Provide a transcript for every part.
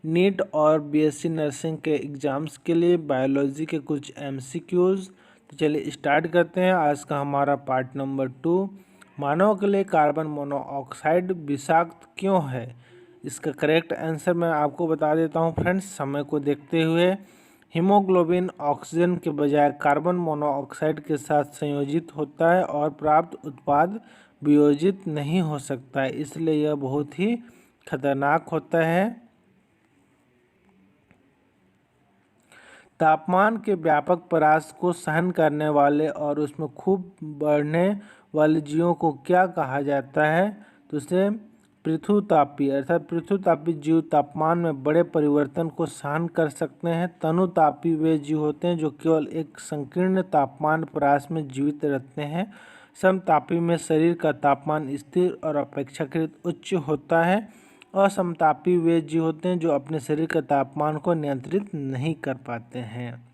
NEET और BSc nursing के exams के लिए बायोलॉजी के कुछ एमसीक्यूज़। तो चलिए स्टार्ट करते हैं आज का हमारा पार्ट नंबर 2। मानव के लिए कार्बन मोनोऑक्साइड विषाक्त क्यों है? इसका करेक्ट आंसर मैं आपको बता देता हूं फ्रेंड्स। समय को देखते हुए हीमोग्लोबिन ऑक्सीजन के बजाय कार्बन मोनोऑक्साइड के साथ संयोजित होता है और प्राप्त उत्पाद वियोजित नहीं हो सकता है, इसलिए यह बहुत ही खतरनाक होता है। तापमान के व्यापक परास को सहन करने वाले और उसमें खूब बढ़ने वाले जीवों को क्या कहा जाता है? तो उसे पृथुतापी अर्थात पृथुतापी जीव तापमान में बड़े परिवर्तन को सहन कर सकते हैं। तनुतापी वे जीव होते हैं जो केवल एक संकीर्ण तापमान परास में जीवित रहते हैं। समतापी में शरीर का तापमान स्थिर और अपेक्षाकृत उच्च होता है। असमतापी वे जीव होते हैं जो अपने शरीर के तापमान को नियंत्रित नहीं कर पाते हैं।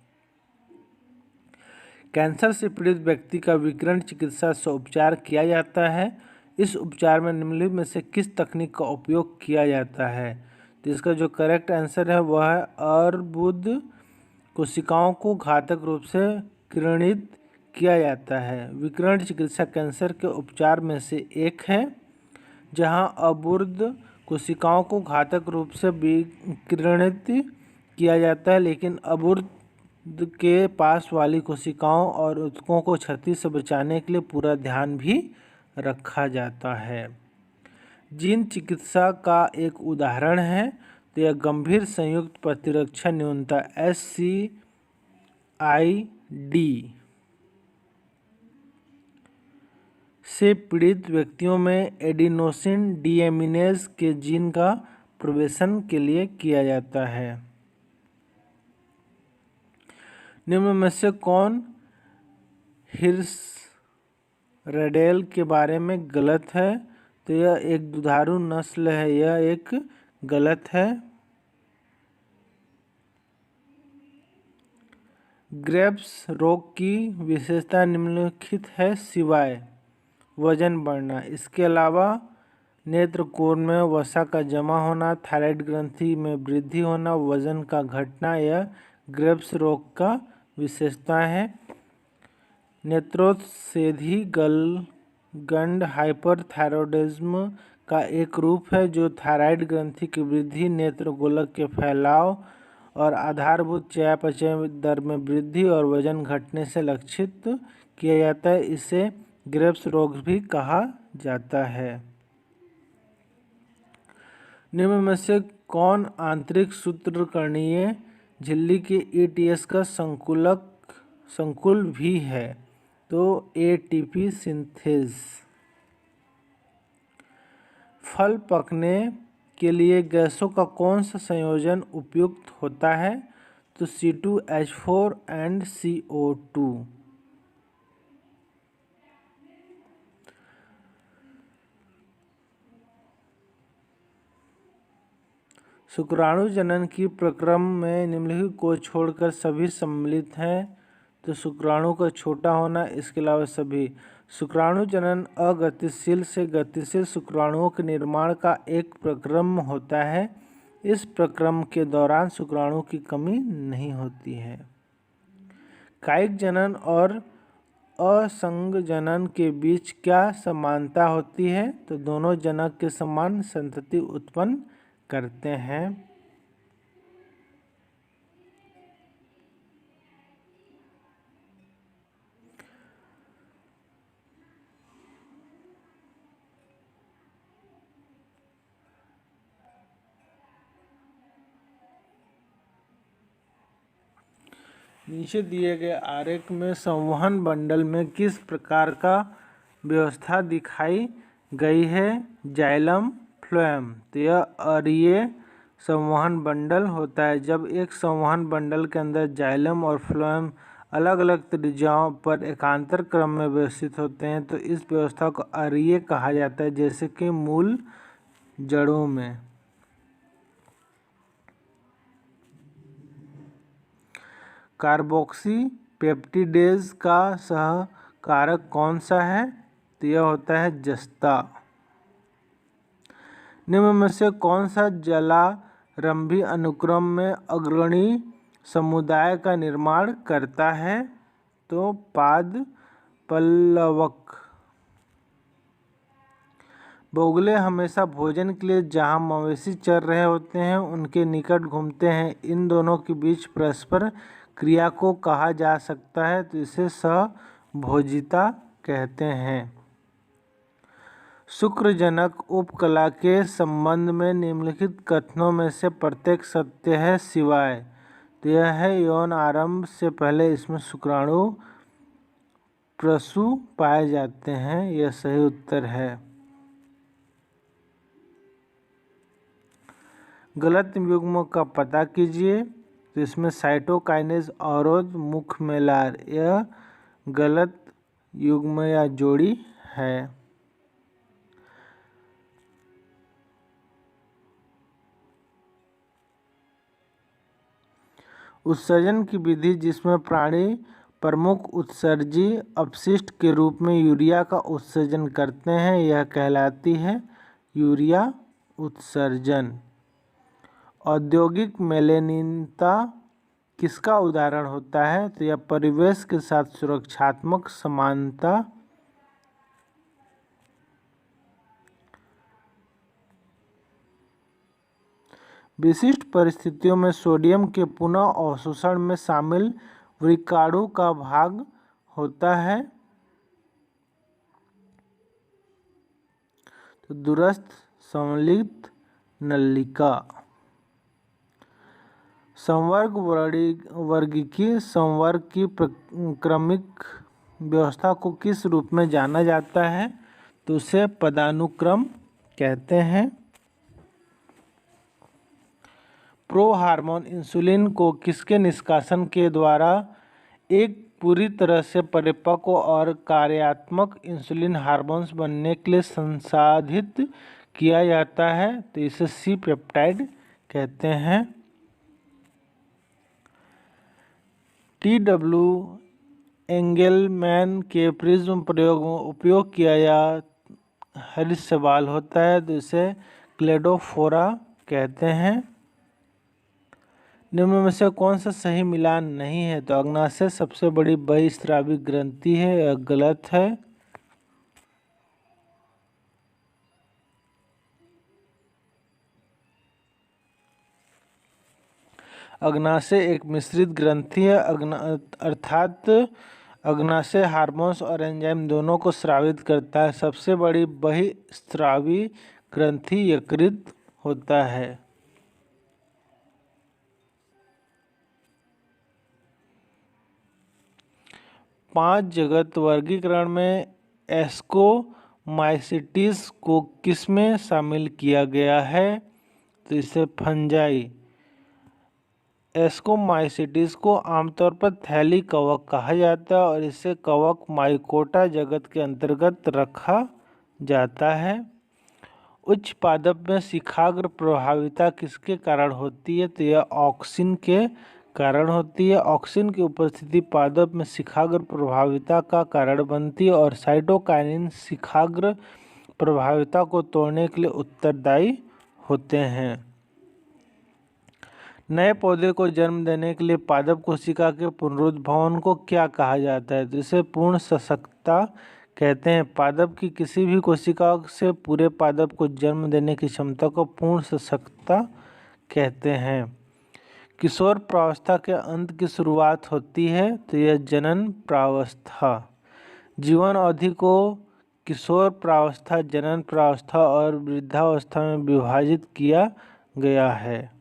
कैंसर से पीड़ित व्यक्ति का विकिरण चिकित्सा से उपचार किया जाता है। इस उपचार में निम्नलिखित में से किस तकनीक का उपयोग किया जाता है? तो इसका जो करेक्ट आंसर है वह है अर्बुद कोशिकाओं को घातक रूप से किरणित किया जाता है। विकिरण चिकित्सा कैंसर के उपचार में से एक है जहां अर्बुद कोशिकाओं को घातक रूप से विकिरणित किया जाता है, लेकिन अर्बुद के पास वाली कोशिकाओं और ऊतकों को क्षति से बचाने के लिए पूरा ध्यान भी रखा जाता है। जीन चिकित्सा का एक उदाहरण है तो यह गंभीर संयुक्त प्रतिरक्षा न्यूनता SCID से पीड़ित व्यक्तियों में एडिनोसिन डीएमिनेज के जीन का प्रवेशन के लिए किया जाता है। निम्न में से कौन हिर्सरेडेल के बारे में गलत है? तो यह एक दुधारू नस्ल है, यह एक गलत है। ग्रेव्स रोग की विशेषता निम्नलिखित है सिवाय वजन बढ़ना। इसके अलावा नेत्र कोण में वसा का जमा होना, थायराइड ग्रंथि में वृद्धि होना, वजन का घटना, यह ग्रेव्स रोग का विशेषता है। नेत्रोत्सेधी गलगंड हाइपरथायरॉयडिज्म का एक रूप है जो थायराइड ग्रंथि की वृद्धि, नेत्र गोलक के फैलाव और आधारभूत चयापचय दर में वृद्धि और वजन घटने से लक्षित किया जाता है। इसे ग्रेव्स रोग भी कहा जाता है। निम्न में से कौन आंतरिक सूत्रकर्णीय झिल्ली के ETS का संकुल भी है? तो ATP सिंथेज। फल पकने के लिए गैसों का कौन सा संयोजन उपयुक्त होता है? तो C2H4 and CO2। शुक्राणु जनन की प्रक्रिया में निम्नलिखित को छोड़कर सभी सम्मिलित हैं। तो शुक्राणु का छोटा होना, इसके अलावा सभी। शुक्राणु जनन अगतिशील से गतिशील शुक्राणुओं के निर्माण का एक प्रक्रिया होता है। इस प्रक्रिया के दौरान शुक्राणु की कमी नहीं होती है। कायिक जनन और असंग जनन के बीच क्या समानता होती है? तो दोनों जनक के समान संतति उत्पन्न करते हैं। नीचे दिए गए आरेख में संवहन बंडल में किस प्रकार का व्यवस्था दिखाई गई है? Xylem phloem. तो यह अरीय संवहन बंडल होता है। जब एक संवहन बंडल के अंदर जाइलम और फ्लोएम अलग अलग त्रिज्याओं पर एकांतर क्रम में व्यवस्थित होते हैं तो इस व्यवस्था को अरीय कहा जाता है, जैसे कि मूल जड़ों में। कार्बोक्सी पेप्टिडेज का सहकारक कौन सा है? तो यह होता है जस्ता। निम्न में से कौन सा जला रंभी अनुक्रम में अग्रणी समुदाय का निर्माण करता है? तो पाद पल्लवक। बोगले हमेशा भोजन के लिए जहाँ मवेशी चर रहे होते हैं उनके निकट घूमते हैं। इन दोनों के बीच परस्पर क्रिया को कहा जा सकता है, तो इसे सहभोजिता कहते हैं। शुक्रजनक उपकला के संबंध में निम्नलिखित कथनों में से प्रत्येक सत्य है सिवाय। तो यह है यौन आरंभ से पहले इसमें शुक्राणु प्रसू पाए जाते हैं। यह सही उत्तर है। गलत युग्म का पता कीजिए। तो इसमें साइटोकाइनेज अवरोध मुख में लार, यह गलत युग्म या जोड़ी है। उत्सर्जन की विधि जिसमें प्राणी प्रमुख उत्सर्जी अपशिष्ट के रूप में यूरिया का उत्सर्जन करते हैं, यह कहलाती है यूरिया उत्सर्जन। औद्योगिक मेलेनिनता किसका उदाहरण होता है? तो यह परिवेश के साथ सुरक्षात्मक समानता। विशिष्ट परिस्थितियों में सोडियम के पुनः अवशोषण में शामिल वृक्काणु का भाग होता है। तो दूरस्थ संवलित नलिका। संवर्ग वर्गीकी संवर्ग की क्रमिक व्यवस्था को किस रूप में जाना जाता है? तो उसे पदानुक्रम कहते हैं। प्रो हार्मोन इंसुलिन को किसके निष्कासन के द्वारा एक पूरी तरह से परिपक्व और कार्यात्मक इंसुलिन हार्मोन्स बनने के लिए संसाधित किया जाता है? तो इसे सी पेप्टाइड कहते हैं। टी.डब्ल्यू. एंगेलमैन के प्रिज्म प्रयोग में उपयोग किया या हरित सवाल होता है, तो इसे क्लेडोफोरा कहते हैं। निम्न में से कौन सा सही मिलान नहीं है? तो अग्नाशय सबसे बड़ी बहिस्रावी ग्रंथि है, यह गलत है। अग्नाशय एक मिश्रित ग्रंथि है, अर्थात अग्नाशय हार्मोन्स और एंजाइम दोनों को स्रावित करता है। सबसे बड़ी बहिस्रावी ग्रंथि यकृत होता है। पांच जगत वर्गीकरण में एस्कोमाइसिटीज को किसमें शामिल किया गया है? तो इसे फंजाई। एस्कोमाइसिटीज को आमतौर पर थैली कवक कहा जाता है और इसे कवक माइकोटा जगत के अंतर्गत रखा जाता है। उच्च पादप में शिखाग्र प्रभाविता किसके कारण होती है? तो यह ऑक्सिन के कारण होती है। ऑक्सिन की उपस्थिति पादप में शिखाग्र प्रभाविता का कारण बनती है और साइटोकाइनिन शिखाग्र प्रभाविता को तोड़ने के लिए उत्तरदायी होते हैं। नए पौधे को जन्म देने के लिए पादप कोशिका के पुनरुद्भवन को क्या कहा जाता है? तो इसे पूर्ण सशक्तता कहते हैं। पादप की किसी भी कोशिका से पूरे पादप को जन्म देने की क्षमता को पूर्ण सशक्तता कहते हैं। किशोर प्रावस्था के अंत की शुरुआत होती है, तो यह जनन प्रावस्था। जीवन अवधि को किशोर प्रावस्था, जनन प्रावस्था और वृद्धावस्था में विभाजित किया गया है।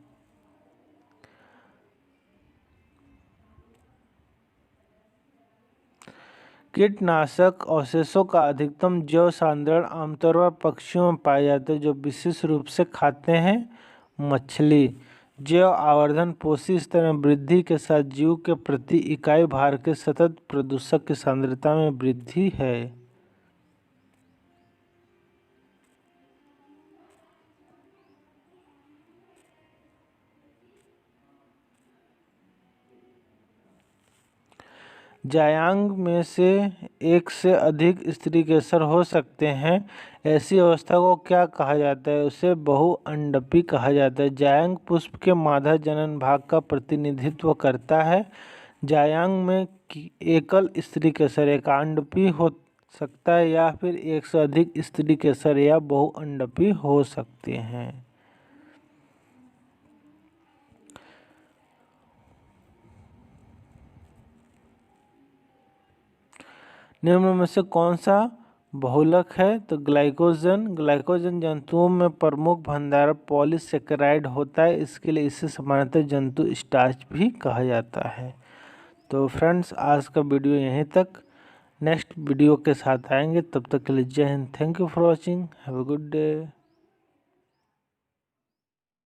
कीटनाशक अवशेषों का अधिकतम जैव सांद्रण आमतौर पर पक्षियों में पाए जाते हैं जो विशेष रूप से खाते हैं मछली। जैव आवर्धन पोषी स्तर में वृद्धि के साथ जीव के प्रति इकाई भार के सतत प्रदूषक की सांद्रता में वृद्धि है। जायांग में से एक से अधिक स्त्री केसर हो सकते हैं। ऐसी अवस्था को क्या कहा जाता है? उसे बहुअंडपी कहा जाता है। जायांग पुष्प के मादा जनन भाग का प्रतिनिधित्व करता है। जायांग में एकल स्त्री केसर एकांडपी हो सकता है या फिर एक से अधिक स्त्री केसर या बहुअंडपी हो सकते हैं। निम्न में से कौन सा बहुलक है? तो ग्लाइकोजन जंतुओं में प्रमुख भंडारण पॉलीसेकेराइड होता है, इसके लिए इसे सामान्यतः जंतु स्टार्च भी कहा जाता है। तो फ्रेंड्स, आज का वीडियो यहीं तक। नेक्स्ट वीडियो के साथ आएंगे, तब तक के लिए जय Hind. Thank you for watching. Have a good day.